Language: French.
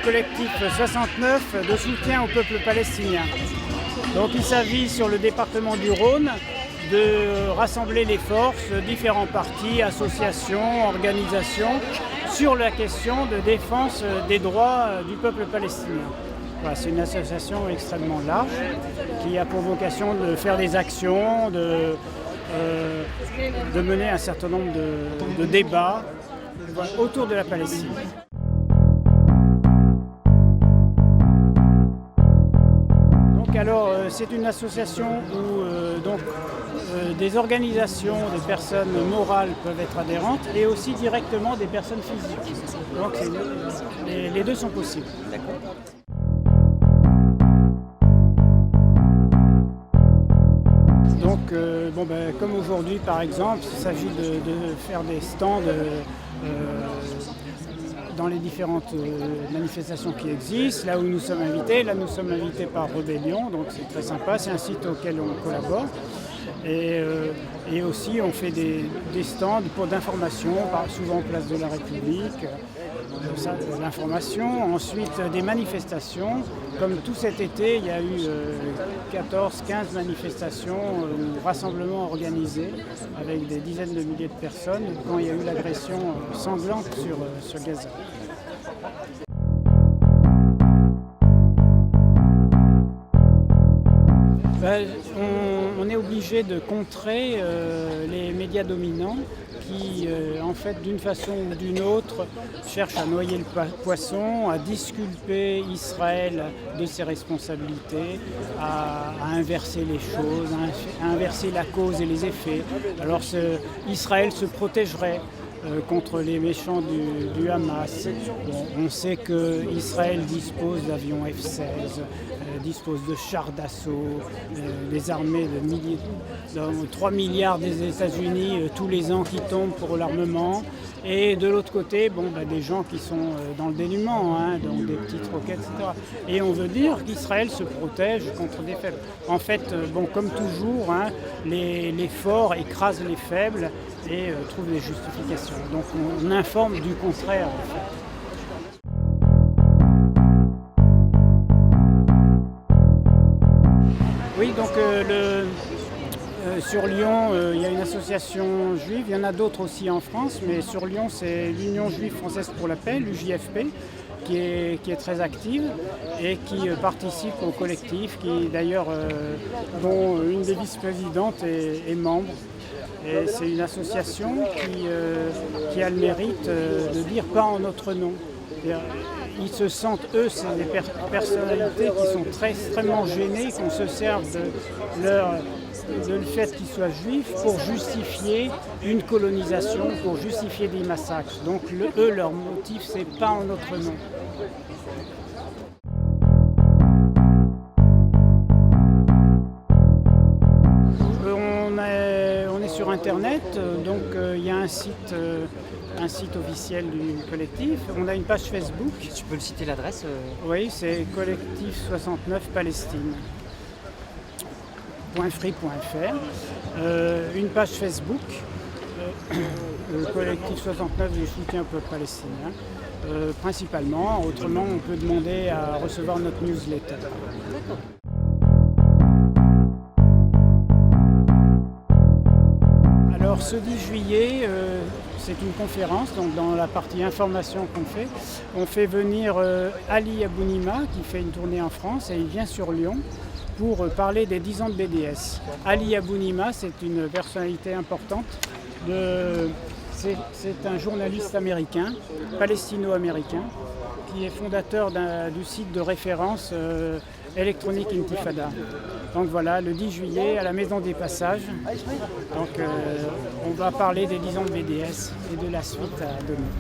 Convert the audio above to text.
collectif 69 de soutien au peuple palestinien. Donc il s'agit sur le département du Rhône de rassembler les forces, différents partis, associations, organisations, sur la question de défense des droits du peuple palestinien. Voilà, c'est une association extrêmement large qui a pour vocation de faire des actions, de mener un certain nombre de débats autour de la Palestine. Alors, c'est une association où des organisations, des personnes morales peuvent être adhérentes et aussi directement des personnes physiques. Donc les deux sont possibles. D'accord. Donc, comme aujourd'hui par exemple, il s'agit de faire des stands dans les différentes manifestations qui existent, là où nous sommes invités. Là, nous sommes invités par Rebellion, donc c'est très sympa, c'est un site auquel on collabore. Et aussi, on fait des stands d'information, souvent place de la République, l'information. Ensuite, des manifestations. Comme tout cet été, il y a eu 14-15 manifestations, rassemblements organisés avec des dizaines de milliers de personnes quand il y a eu l'agression sanglante sur Gaza. On est obligé de contrer les médias dominants qui, en fait, d'une façon ou d'une autre, cherchent à noyer le poisson, à disculper Israël de ses responsabilités, à inverser les choses, à inverser la cause et les effets. Alors Israël se protégerait contre les méchants du Hamas. On sait qu'Israël dispose d'avions F-16, dispose de chars d'assaut, des armées de 3 milliards des États-Unis tous les ans qui tombent pour l'armement. Et de l'autre côté, des gens qui sont dans le dénuement, donc des petites roquettes, etc. Et on veut dire qu'Israël se protège contre des faibles. En fait, comme toujours, les forts écrasent les faibles et trouvent des justifications. Donc on informe du contraire, en fait. Oui, donc sur Lyon, il y a une association juive, il y en a d'autres aussi en France, mais sur Lyon, c'est l'Union juive française pour la paix, l'UJFP, qui est très active et qui participe au collectif, qui d'ailleurs, dont une des vice-présidentes est membre. Et c'est une association qui a le mérite de dire pas en notre nom. Ils se sentent, eux, c'est des personnalités qui sont extrêmement gênées, qu'on se serve de le fait qu'ils soient juifs pour justifier une colonisation, pour justifier des massacres. Donc eux, leur motif, c'est pas en notre nom. On est sur Internet, donc il y a un site officiel du collectif. On a une page Facebook. Tu peux le citer l'adresse Oui, c'est collectif 69 Palestine. .free.fr, une page Facebook, le collectif 69 du soutien au peuple palestinien, principalement. Autrement, on peut demander à recevoir notre newsletter. Alors, ce 10 juillet, c'est une conférence, donc dans la partie information on fait venir Ali Abounima qui fait une tournée en France et il vient sur Lyon pour parler des 10 ans de BDS. Ali Abounima, c'est une personnalité importante. C'est un journaliste américain, palestino-américain, qui est fondateur du site de référence Electronic Intifada. Donc voilà, le 10 juillet à la Maison des Passages. Donc on va parler des 10 ans de BDS et de la suite à donner.